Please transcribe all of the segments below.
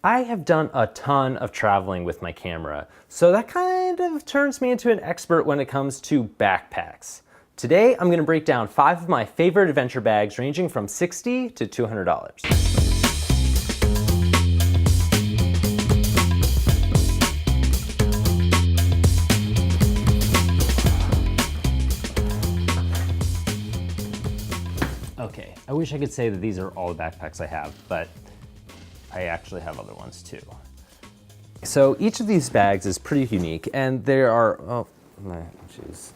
I have done a ton of traveling with my camera, so that kind of turns me into an expert when it comes to backpacks. Today, I'm gonna break down 5 of my favorite adventure bags ranging from $60 to $200. Okay, I wish I could say that these are all the backpacks I have, but I actually have other ones too. So each of these bags is pretty unique, and there are, oh, jeez.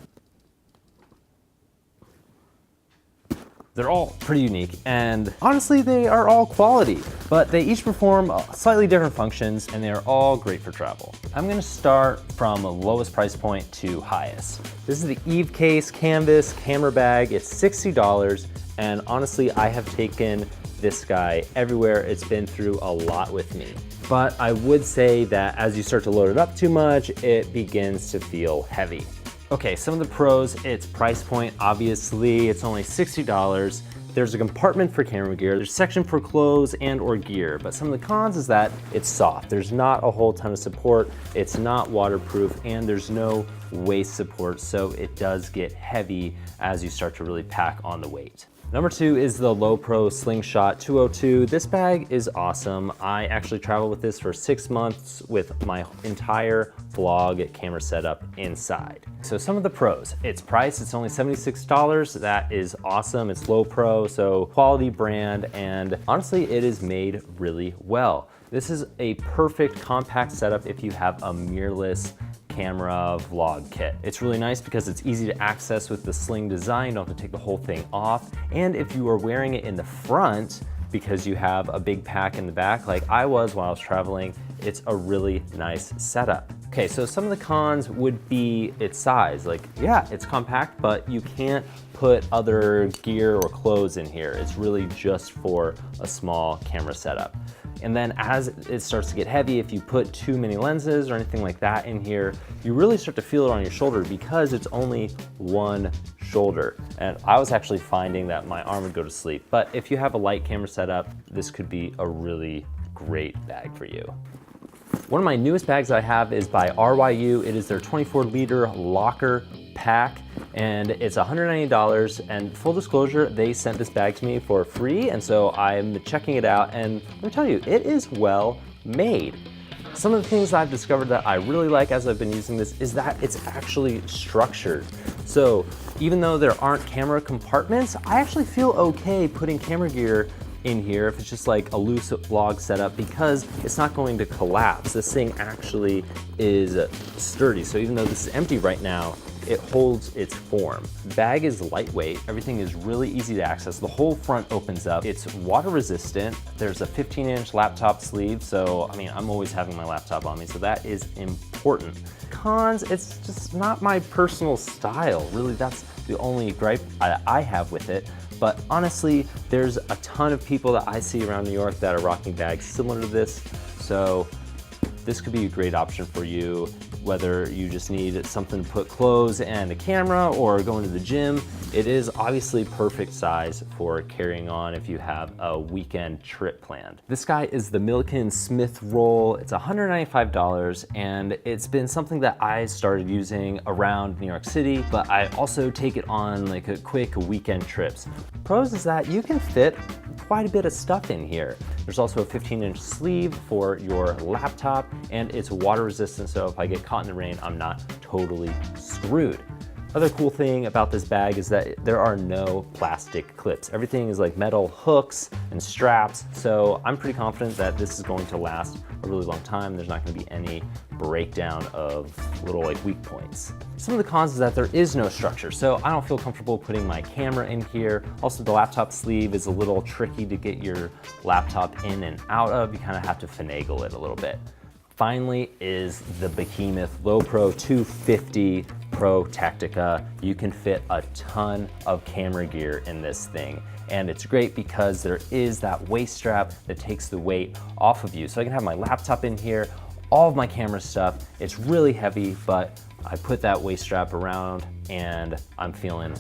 They're all pretty unique, and honestly, they are all quality, but they each perform slightly different functions, and they are all great for travel. I'm gonna start from lowest price point to highest. This is the Eve Case Canvas camera bag. It's $60, and honestly, I have taken this guy everywhere. It's been through a lot with me. But I would say that as you start to load it up too much, it begins to feel heavy. Okay, some of the pros, its price point, obviously, it's only $60. There's a compartment for camera gear, there's a section for clothes and or gear, but some of the cons is that it's soft. There's not a whole ton of support, it's not waterproof, and there's no waist support, so it does get heavy as you start to really pack on the weight. Number 2 is the Lowepro Slingshot 202. This bag is awesome. I actually traveled with this for 6 months with my entire vlog camera setup inside. So some of the pros, its price, it's only $76. That is awesome. It's Lowepro, so quality brand, and honestly, it is made really well. This is a perfect compact setup if you have a mirrorless camera vlog kit. It's really nice because it's easy to access with the sling design. You don't have to take the whole thing off. And if you are wearing it in the front because you have a big pack in the back like I was while I was traveling, it's a really nice setup. Okay, so some of the cons would be its size. Like, yeah, it's compact, but you can't put other gear or clothes in here. It's really just for a small camera setup. And then as it starts to get heavy, if you put too many lenses or anything like that in here, you really start to feel it on your shoulder because it's only one shoulder. And I was actually finding that my arm would go to sleep. But if you have a light camera setup, this could be a really great bag for you. One of my newest bags I have is by RYU. It is their 24-liter locker pack, and it's $190, and full disclosure, they sent this bag to me for free, and so I'm checking it out, and let me tell you, it is well made. Some of the things I've discovered that I really like as I've been using this is that it's actually structured. So even though there aren't camera compartments, I actually feel okay putting camera gear in here if it's just like a loose vlog setup because it's not going to collapse. This thing actually is sturdy. So even though this is empty right now, it holds its form. The bag is lightweight. Everything is really easy to access. The whole front opens up. It's water resistant. There's a 15-inch laptop sleeve. So, I mean, I'm always having my laptop on me, so that is important. Cons, it's just not my personal style. Really, that's the only gripe I have with it. But honestly, there's a ton of people that I see around New York that are rocking bags similar to this. So this could be a great option for you, whether you just need something to put clothes and a camera or going to the gym. It is obviously perfect size for carrying on if you have a weekend trip planned. This guy is the Millican Smith Roll. It's $195, and it's been something that I started using around New York City, but I also take it on like a quick weekend trips. Pros is that you can fit quite a bit of stuff in here. There's also a 15-inch sleeve for your laptop, and it's water resistant, so if I get caught in the rain, I'm not totally screwed. Other cool thing about this bag is that there are no plastic clips. Everything is like metal hooks and straps, so I'm pretty confident that this is going to last a really long time. There's not gonna be any breakdown of little like weak points. Some of the cons is that there is no structure, so I don't feel comfortable putting my camera in here. Also, the laptop sleeve is a little tricky to get your laptop in and out of. You kind of have to finagle it a little bit. Finally is the behemoth Lowepro 250 ProTactic. You can fit a ton of camera gear in this thing. And it's great because there is that waist strap that takes the weight off of you. So I can have my laptop in here, all of my camera stuff. It's really heavy, but I put that waist strap around and I'm feeling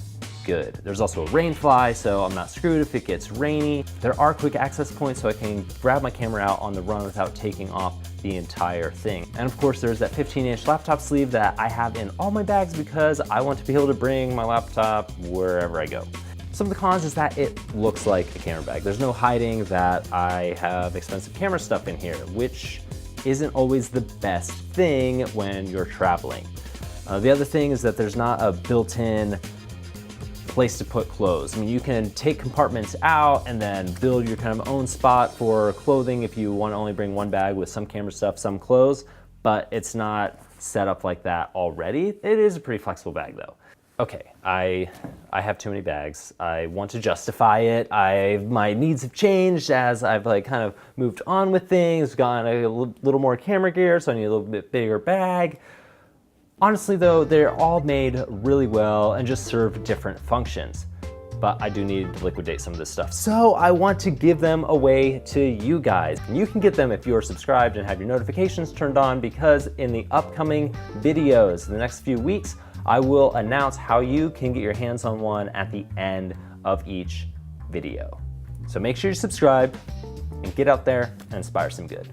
good. There's also a rain fly, so I'm not screwed if it gets rainy. There are quick access points, so I can grab my camera out on the run without taking off the entire thing. And of course, there's that 15-inch laptop sleeve that I have in all my bags because I want to be able to bring my laptop wherever I go. Some of the cons is that it looks like a camera bag. There's no hiding that I have expensive camera stuff in here, which isn't always the best thing when you're traveling. The other thing is that there's not a built-in place to put clothes. I mean, you can take compartments out and then build your kind of own spot for clothing if you want to only bring one bag with some camera stuff, some clothes, but it's not set up like that already. It is a pretty flexible bag though. Okay, I have too many bags. I want to justify it. My needs have changed as I've like kind of moved on with things, gotten a little more camera gear, so I need a little bit bigger bag. Honestly though, they're all made really well and just serve different functions. But I do need to liquidate some of this stuff. So I want to give them away to you guys. And you can get them if you're subscribed and have your notifications turned on, because in the upcoming videos, in the next few weeks, I will announce how you can get your hands on one at the end of each video. So make sure you subscribe and get out there and inspire some good.